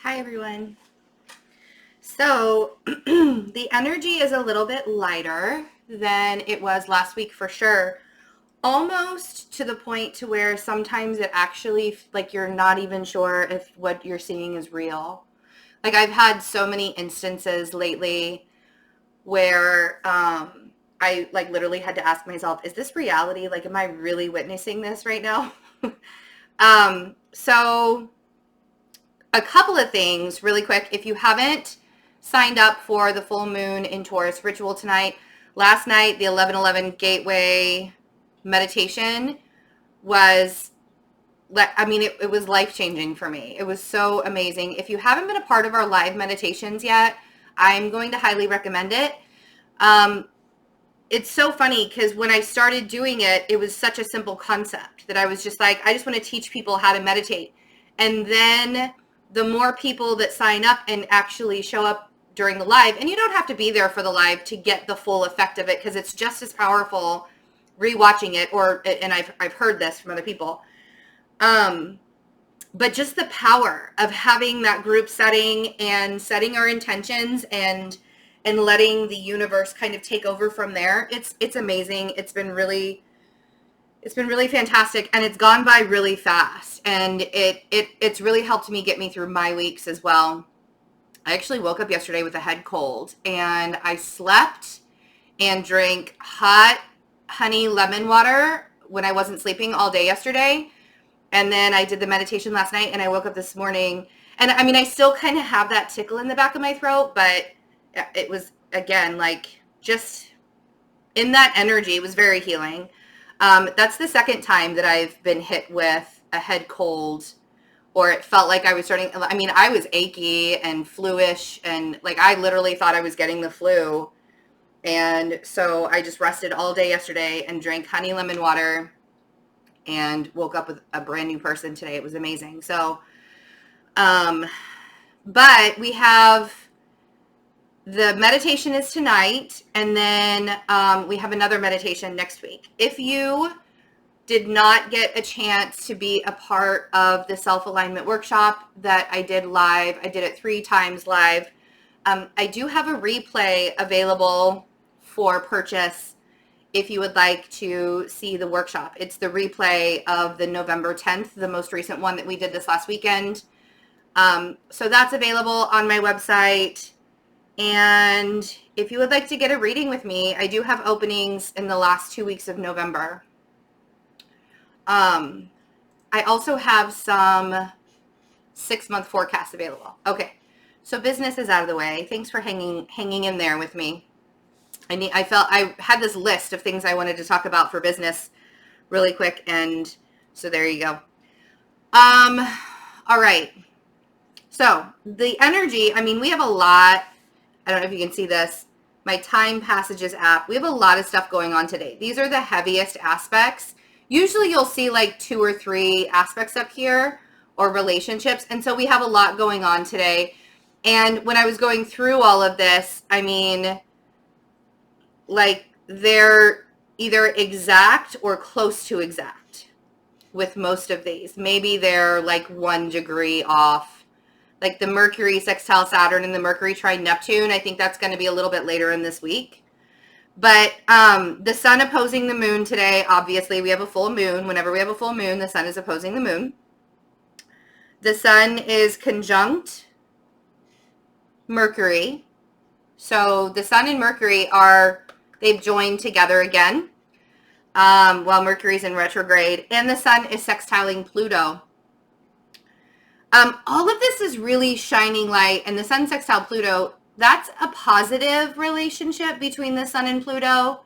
Hi, everyone. So the energy is a little bit lighter than it was last week for sure. Almost to the point to where sometimes it actually, like, you're not even sure if what you're seeing is real. Like, I've had so many instances lately where I like literally had to ask myself, is this reality? Like, am I really witnessing this right now? So a couple of things really quick. If you haven't signed up for the full moon in Taurus ritual tonight, last night, the 11:11 gateway meditation was, I mean, it was life-changing for me. It was so amazing. If you haven't been a part of our live meditations yet, I'm going to highly recommend it. It's so funny because when I started doing it, it was such a simple concept that I was just like, I just want to teach people how to meditate. And then the more people that sign up and actually show up during the live, and you don't have to be there for the live to get the full effect of it, because it's just as powerful rewatching it, and I've heard this from other people. But just the power of having that group setting and setting our intentions and letting the universe kind of take over from there. It's amazing. It's been really fantastic, and it's gone by really fast, and it's really helped me get me through my weeks as well. I actually woke up yesterday with a head cold, and I slept and drank hot honey lemon water when I wasn't sleeping all day yesterday. And then I did the meditation last night, and I woke up this morning, and I mean, I still kind of have that tickle in the back of my throat, but it was, again, like, just in that energy. It was very healing. That's the second time that I've been hit with a head cold, or it felt like I was starting. I mean, I was achy and flu-ish, and like I literally thought I was getting the flu. And so I just rested all day yesterday and drank honey lemon water and woke up with a brand new person today. It was amazing. So, but we have, the meditation is tonight, and then we have another meditation next week. If you did not get a chance to be a part of the self-alignment workshop that I did live, I did it 3 times live. I do have a replay available for purchase if you would like to see the workshop. It's the replay of the November 10th, the most recent one that we did this last weekend. So that's available on my website. And if you would like to get a reading with me, I do have openings in the last 2 weeks of November. I also have some 6-month forecasts available. Okay, so business is out of the way. Thanks for hanging in there with me. I had this list of things I wanted to talk about for business really quick, and so there you go. All right. So the energy, I mean, we have a lot. I don't know if you can see this. My Time Passages app. We have a lot of stuff going on today. These are the heaviest aspects. Usually you'll see like 2 or 3 aspects up here, or relationships. And so we have a lot going on today. And when I was going through all of this, I mean, like, they're either exact or close to exact with most of these. Maybe they're like 1 degree off. Like the Mercury sextile Saturn and the Mercury trine Neptune, I think that's going to be a little bit later in this week. But the sun opposing the moon today, obviously we have a full moon. Whenever we have a full moon, the sun is opposing the moon. The sun is conjunct Mercury. So the sun and Mercury they've joined together again, while Mercury's in retrograde, and the sun is sextiling Pluto. All of this is really shining light, and the sun sextile Pluto, that's a positive relationship between the sun and Pluto,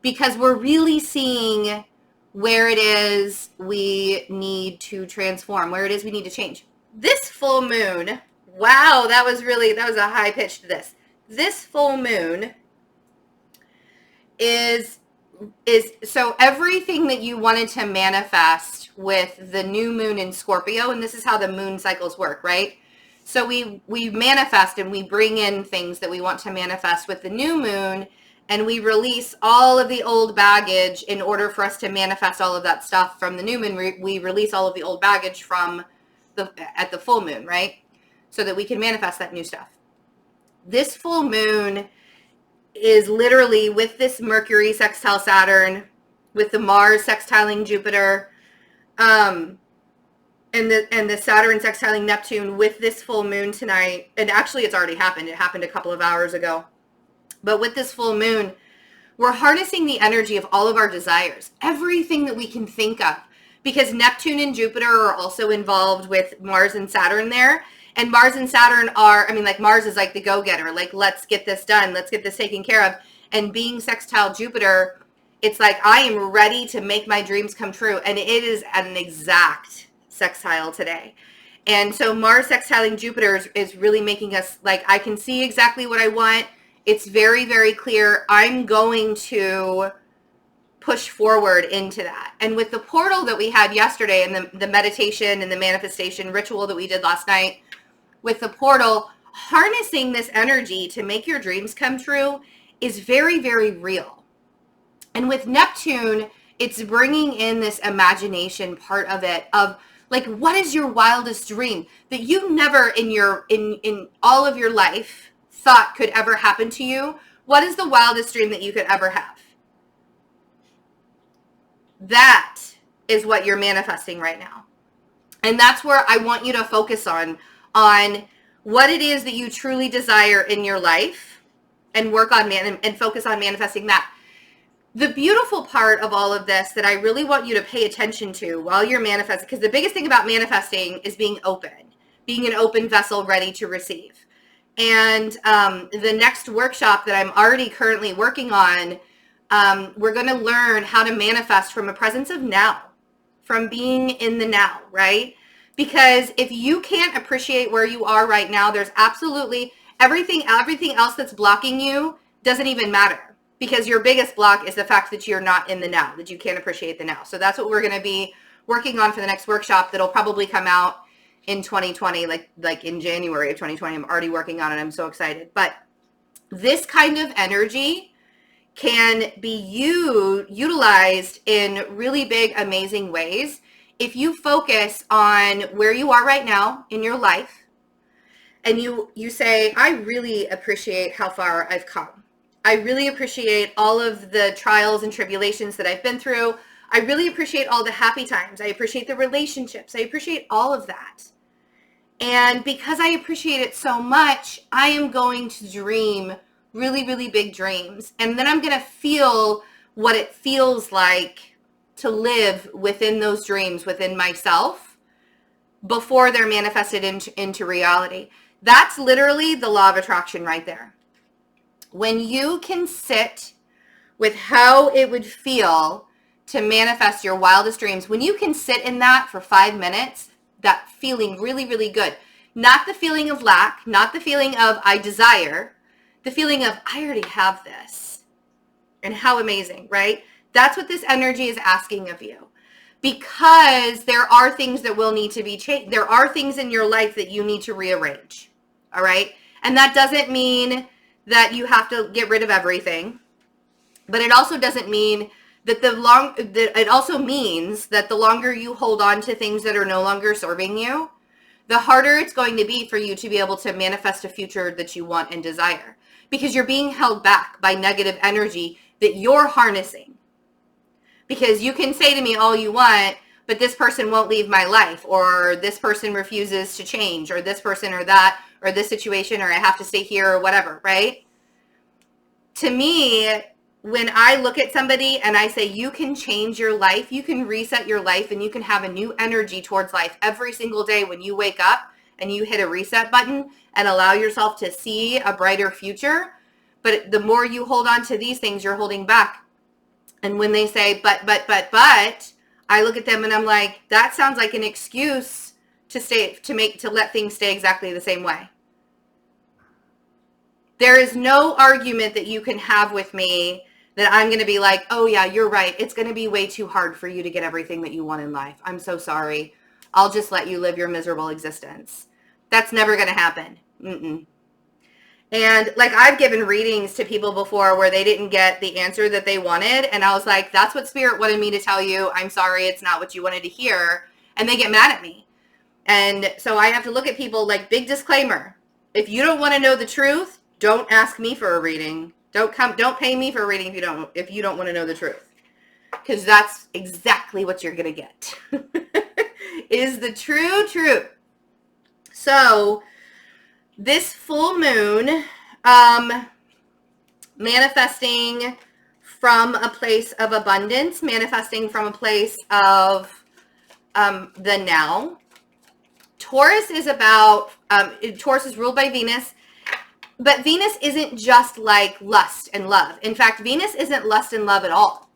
because we're really seeing where it is we need to transform, where it is we need to change. This full moon, wow, that was a high pitch to this. This full moon is so everything that you wanted to manifest with the new moon in Scorpio, and this is how the moon cycles work, right? So we manifest and we bring in things that we want to manifest with the new moon, and we release all of the old baggage in order for us to manifest all of that stuff from the new moon. We release all of the old baggage from at the full moon, right? so that we can manifest that new stuff. This full moon is literally with this Mercury sextile Saturn, with the Mars sextiling Jupiter, and the Saturn sextiling Neptune with this full moon tonight. And actually it's already happened. It happened a couple of hours ago. But with this full moon, we're harnessing the energy of all of our desires, everything that we can think of, because Neptune and Jupiter are also involved with Mars and Saturn there. And Mars and Saturn are, I mean, like Mars is like the go-getter, like, let's get this done. Let's get this taken care of. And being sextile Jupiter, it's like, I am ready to make my dreams come true. And it is at an exact sextile today. And so Mars sextiling Jupiter is really making us like, I can see exactly what I want. It's very, very clear. I'm going to push forward into that. And with the portal that we had yesterday and the meditation and the manifestation ritual that we did last night, with the portal, harnessing this energy to make your dreams come true is very, very real. And with Neptune, it's bringing in this imagination part of it, of like, what is your wildest dream that you never in all of your life thought could ever happen to you? What is the wildest dream that you could ever have? That is what you're manifesting right now. And that's where I want you to focus on what it is that you truly desire in your life, and work on and focus on manifesting that. The beautiful part of all of this that I really want you to pay attention to while you're manifesting, because the biggest thing about manifesting is being open, being an open vessel ready to receive. And the next workshop that I'm already currently working on, we're going to learn how to manifest from a presence of now, from being in the now, right? Because if you can't appreciate where you are right now, there's absolutely everything else that's blocking you doesn't even matter, because your biggest block is the fact that you're not in the now, that you can't appreciate the now. So that's what we're going to be working on for the next workshop that'll probably come out in 2020, like in January of 2020. I'm already working on it. I'm so excited. But this kind of energy can be utilized in really big, amazing ways if you focus on where you are right now in your life, and you say, I really appreciate how far I've come. I really appreciate all of the trials and tribulations that I've been through. I really appreciate all the happy times. I appreciate the relationships. I appreciate all of that. And because I appreciate it so much, I am going to dream really, really big dreams. And then I'm going to feel what it feels like to live within those dreams, within myself, before they're manifested into reality. That's literally the law of attraction right there. When you can sit with how it would feel to manifest your wildest dreams, when you can sit in that for 5 minutes, that feeling really, really good. Not the feeling of lack, not the feeling of I desire, the feeling of I already have this. And how amazing, right? That's what this energy is asking of you. Because there are things that will need to be changed. There are things in your life that you need to rearrange. All right? And that doesn't mean that you have to get rid of everything. But it also doesn't mean that it also means that the longer you hold on to things that are no longer serving you, the harder it's going to be for you to be able to manifest a future that you want and desire. Because you're being held back by negative energy that you're harnessing. Because you can say to me all you want, but this person won't leave my life, or this person refuses to change, or this person or that, or this situation, or I have to stay here, or whatever, right? To me, when I look at somebody and I say, you can change your life, you can reset your life, and you can have a new energy towards life every single day when you wake up and you hit a reset button and allow yourself to see a brighter future. But the more you hold on to these things, you're holding back. And when they say, but, I look at them and I'm like, that sounds like an excuse to let things stay exactly the same way. There is no argument that you can have with me that I'm going to be like, oh yeah, you're right. It's going to be way too hard for you to get everything that you want in life. I'm so sorry. I'll just let you live your miserable existence. That's never going to happen. And like, I've given readings to people before where they didn't get the answer that they wanted. And I was like, that's what spirit wanted me to tell you. I'm sorry. It's not what you wanted to hear. And they get mad at me. And so I have to look at people like, big disclaimer. If you don't want to know the truth, don't ask me for a reading. Don't pay me for a reading if you don't want to know the truth. Because that's exactly what you're going to get. Is the true truth. So this full moon, manifesting from a place of abundance, manifesting from a place of the now. Taurus is about, Taurus is ruled by Venus, but Venus isn't just like lust and love. In fact, Venus isn't lust and love at all.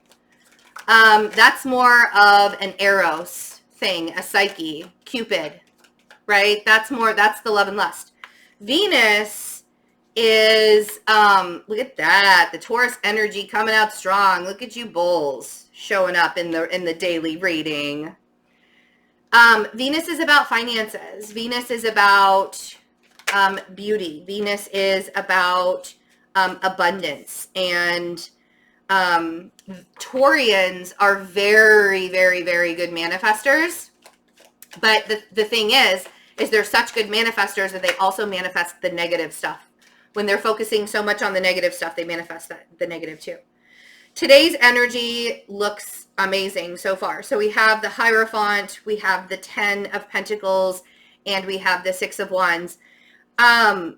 That's more of an Eros thing, a Psyche, Cupid, right? That's the love and lust. Venus is, look at that, the Taurus energy coming out strong. Look at you bulls showing up in the daily reading. Venus is about finances. Venus is about beauty. Venus is about abundance. And Taurians are very, very, very good manifestors. But the thing is they're such good manifestors that they also manifest the negative stuff. When they're focusing so much on the negative stuff, they manifest the negative too. Today's energy looks amazing so far. So we have the Hierophant, we have the 10 of Pentacles, and we have the 6 of Wands. The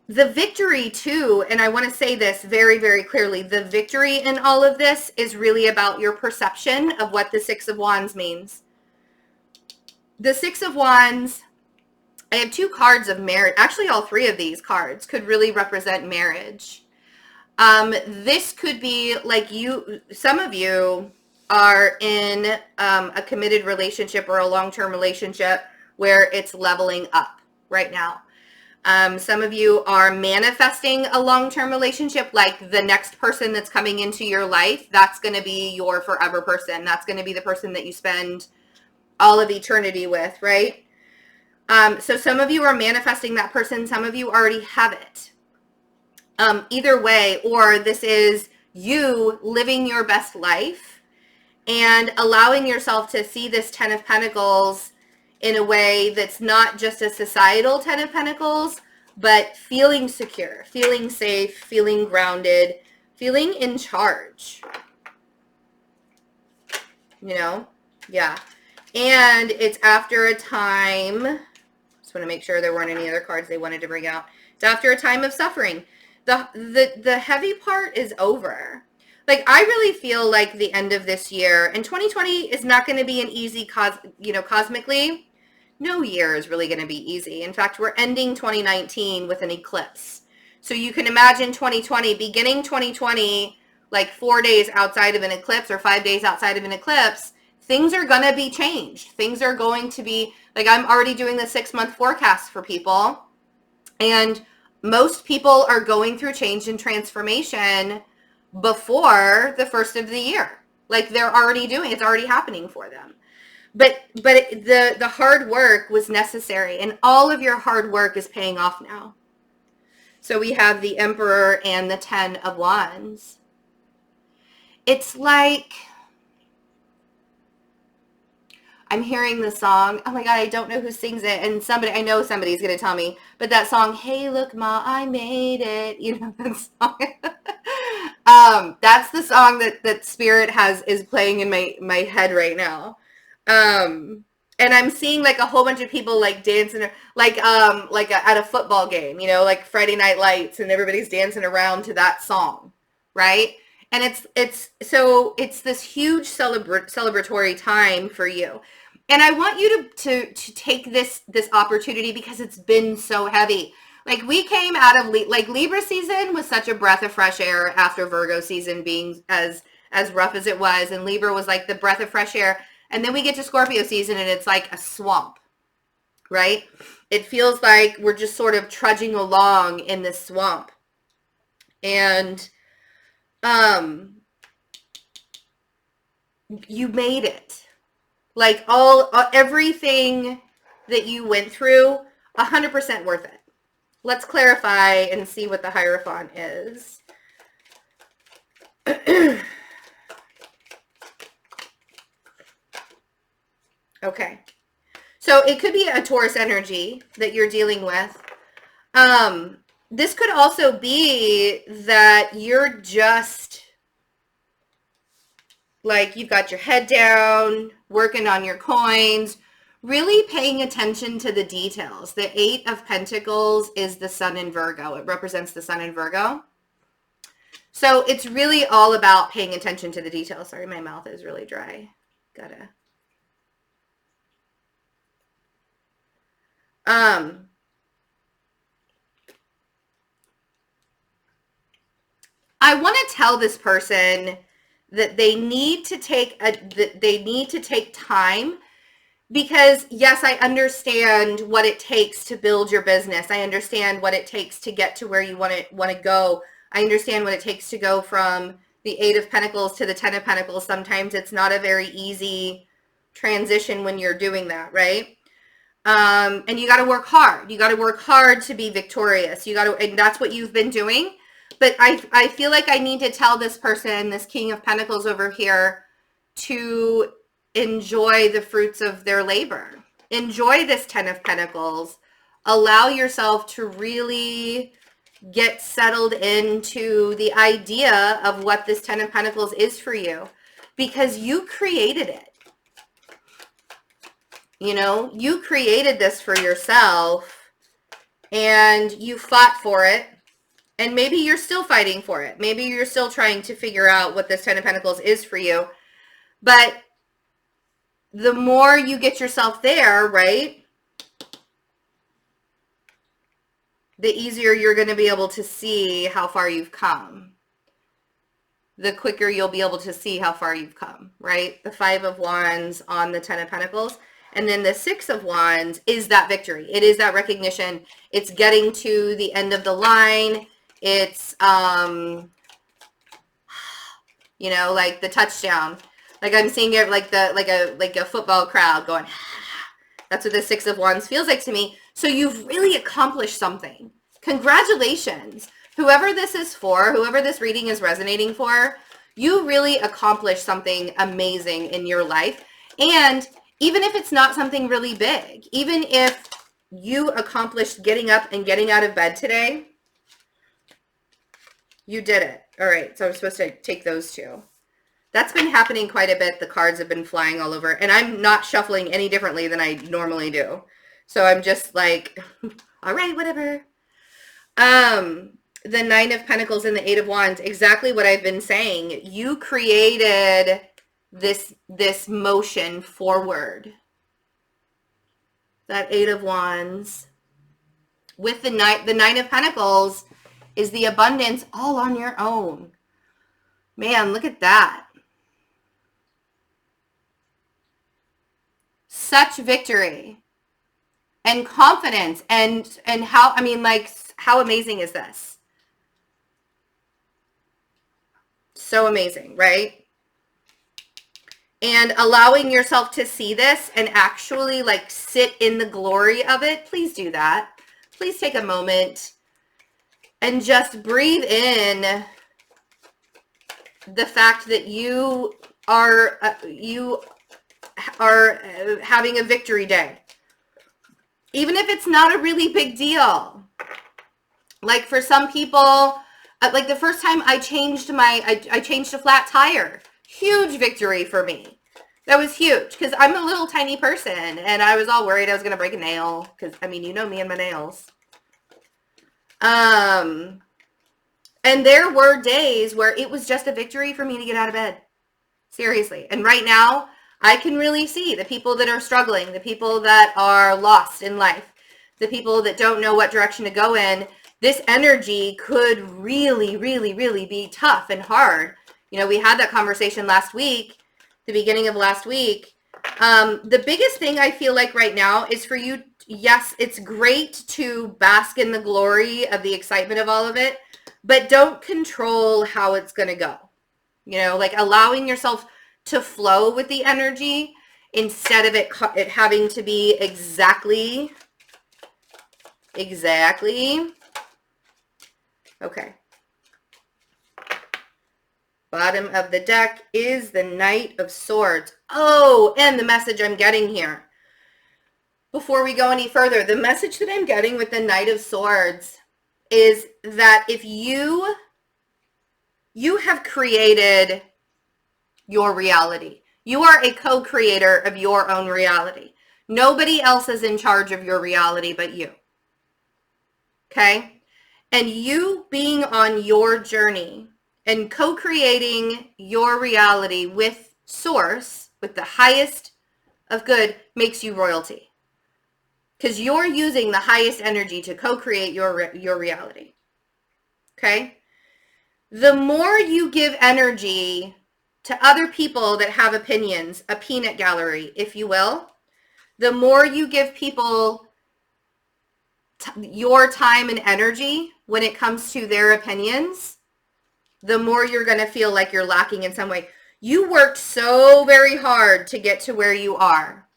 victory too, and I want to say this very, very clearly, the victory in all of this is really about your perception of what the 6 of Wands means. The 6 of Wands, I have 2 cards of marriage. Actually, all 3 of these cards could really represent marriage. This could be like some of you are in a committed relationship or a long-term relationship where it's leveling up right now. Some of you are manifesting a long-term relationship, like the next person that's coming into your life, that's going to be your forever person. That's going to be the person that you spend all of eternity with, right? So some of you are manifesting that person. Some of you already have it. Either way, or this is you living your best life and allowing yourself to see this 10 of Pentacles in a way that's not just a societal 10 of Pentacles, but feeling secure, feeling safe, feeling grounded, feeling in charge. You know? Yeah. And it's after a time, just want to make sure there weren't any other cards they wanted to bring out. It's after a time of suffering. The heavy part is over. Like, I really feel like the end of this year, and 2020 is not going to be an easy, cosmically, no year is really going to be easy. In fact, we're ending 2019 with an eclipse. So you can imagine 2020, beginning 2020, like 4 days outside of an eclipse or 5 days outside of an eclipse, things are going to be changed. Things are going to be, like, I'm already doing the 6-month forecast for people. And most people are going through change and transformation before the first of the year. Like, they're already doing, it's already happening for them. But the hard work was necessary, and all of your hard work is paying off now. So we have the Emperor and the 10 of Wands. It's like, I'm hearing the song. Oh my God, I don't know who sings it. And I know somebody's going to tell me. But that song, "Hey, look, Ma, I made it." You know that song? That's the song that Spirit is playing in my head right now. And I'm seeing like a whole bunch of people like dancing, like at a football game, you know, like Friday Night Lights, and everybody's dancing around to that song, right? And it's this huge celebratory time for you. And I want you to take this opportunity, because it's been so heavy. Like, we came out of Libra season was such a breath of fresh air after Virgo season being as rough as it was, and Libra was like the breath of fresh air. And then we get to Scorpio season and it's like a swamp, right? It feels like we're just sort of trudging along in this swamp. And you made it. Like, everything that you went through, 100% worth it. Let's clarify and see what the Hierophant is. Okay. So it could be a Taurus energy that you're dealing with. This could also be that you're just like, you've got your head down, working on your coins, really paying attention to the details. The Eight of Pentacles is the sun in Virgo. It represents the sun in Virgo. So it's really all about paying attention to the details. Sorry, my mouth is really dry. I want to tell this person that they need to take time, because yes, I understand what it takes to build your business. I understand what it takes to get to where you want to go. I understand what it takes to go from the Eight of Pentacles to the Ten of Pentacles. Sometimes it's not a very easy transition when you're doing that, right? And you got to work hard. You got to work hard to be victorious. And that's what you've been doing. But I feel like I need to tell this person, this King of Pentacles over here, to enjoy the fruits of their labor. Enjoy this Ten of Pentacles. Allow yourself to really get settled into the idea of what this Ten of Pentacles is for you, because you created it. You know, you created this for yourself and you fought for it. And maybe you're still fighting for it. Maybe you're still trying to figure out what this Ten of Pentacles is for you. But the more you get yourself there, right, the easier you're going to be able to see how far you've come. The quicker you'll be able to see how far you've come, right? The Five of Wands on the Ten of Pentacles. And then the Six of Wands is that victory. It is that recognition. It's getting to the end of the line. It's, you know, like the touchdown. Like I'm seeing it like a football crowd going, that's what the Six of Wands feels like to me. So you've really accomplished something. Congratulations. Whoever this is for, whoever this reading is resonating for, you really accomplished something amazing in your life. And even if it's not something really big, even if you accomplished getting up and getting out of bed today, you did it. All right, so I'm supposed to take those two. That's been happening quite a bit. The cards have been flying all over, and I'm not shuffling any differently than I normally do. So I'm just like, all right, whatever. The Nine of Pentacles and the Eight of Wands, exactly what I've been saying. You created this motion forward. That Eight of Wands with the Nine of Pentacles is the abundance all on your own. Man, look at that. Such victory and confidence and how, I mean, like, how amazing is this? So amazing, right? And allowing yourself to see this and actually like sit in the glory of it. Please do that. Please take a moment and just breathe in the fact that you are having a victory day. Even if it's not a really big deal. Like for some people, like the first time I changed I changed a flat tire. Huge victory for me. That was huge because I'm a little tiny person and I was all worried I was going to break a nail because, I mean, you know me and my nails. And there were days where it was just a victory for me to get out of bed. Seriously. And right now, I can really see the people that are struggling, the people that are lost in life, the people that don't know what direction to go in. This energy could really, really, really be tough and hard. You know, we had that conversation last week, the beginning of last week. The biggest thing I feel like right now is for you, yes, it's great to bask in the glory of the excitement of all of it, but don't control how it's going to go. You know, like allowing yourself to flow with the energy instead of it having to be exactly. Okay. Bottom of the deck is the Knight of Swords. Oh, and the message I'm getting here. before we go any further, the message that I'm getting with the Knight of Swords is that if you have created your reality. You are a co-creator of your own reality. Nobody else is in charge of your reality but you. Okay? And you being on your journey and co-creating your reality with Source, with the highest of good, makes you royalty. Because you're using the highest energy to co-create your reality. Okay? The more you give energy to other people that have opinions, a peanut gallery, if you will, the more you give people your time and energy when it comes to their opinions, the more you're going to feel like you're lacking in some way. You worked so very hard to get to where you are,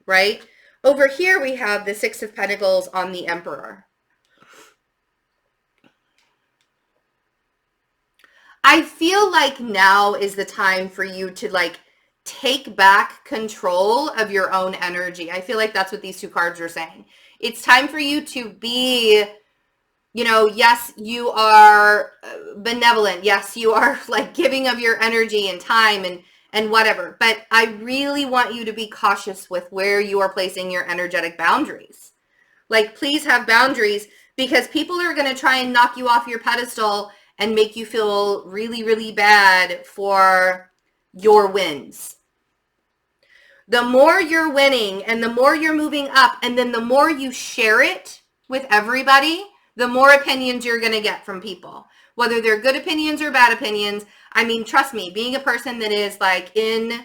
right? Over here we have the Six of Pentacles on the Emperor. I feel like now is the time for you to like take back control of your own energy. I feel like that's what these two cards are saying. It's time for you to be, you know, yes, you are benevolent. Yes, you are like giving of your energy and time and whatever. But I really want you to be cautious with where you are placing your energetic boundaries. Like, please have boundaries, because people are going to try and knock you off your pedestal and make you feel really, really bad for your wins. The more you're winning and the more you're moving up, and then the more you share it with everybody, the more opinions you're going to get from people, whether they're good opinions or bad opinions. I mean, trust me, being a person that is like in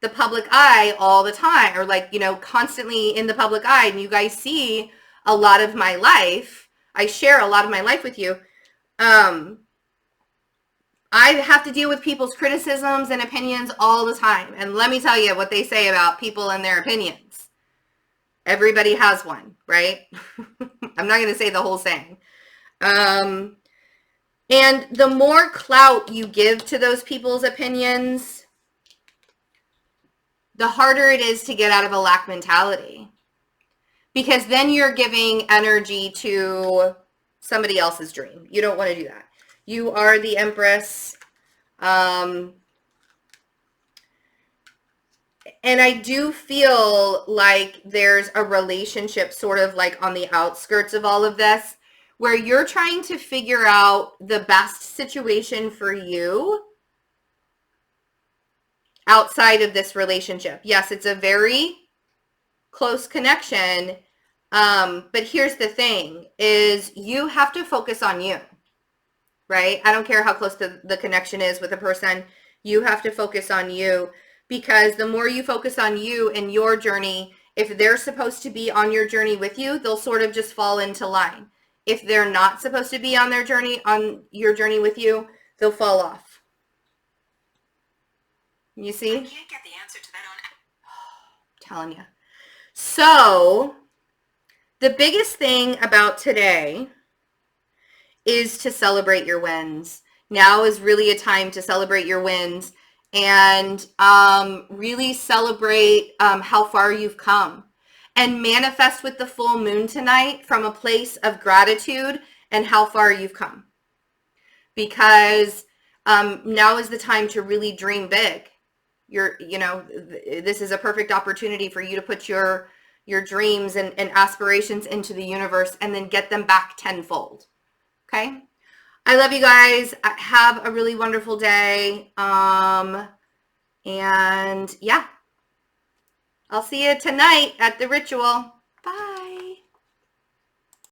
the public eye all the time, or like, you know, constantly in the public eye, and you guys see a lot of my life, I share a lot of my life with you. I have to deal with people's criticisms and opinions all the time. And let me tell you what they say about people and their opinions. Everybody has one, right? I'm not going to say the whole saying. And the more clout you give to those people's opinions, the harder it is to get out of a lack mentality. Because then you're giving energy to somebody else's dream. You don't want to do that. You are the Empress. And I do feel like there's a relationship sort of like on the outskirts of all of this, where you're trying to figure out the best situation for you outside of this relationship. Yes, it's a very close connection. But here's the thing, is you have to focus on you, right? I don't care how close the connection is with a person. You have to focus on you, because the more you focus on you and your journey, if they're supposed to be on your journey with you, they'll sort of just fall into line. If they're not supposed to be on your journey with you, they'll fall off. You see? I can't get the answer to that on. Telling you. So the biggest thing about today is to celebrate your wins. Now is really a time to celebrate your wins and really celebrate how far you've come, and manifest with the full moon tonight from a place of gratitude and how far you've come. Because now is the time to really dream big. This is a perfect opportunity for you to put your dreams and aspirations into the universe and then get them back tenfold. Okay? I love you guys. Have a really wonderful day. And yeah, I'll see you tonight at the ritual. Bye.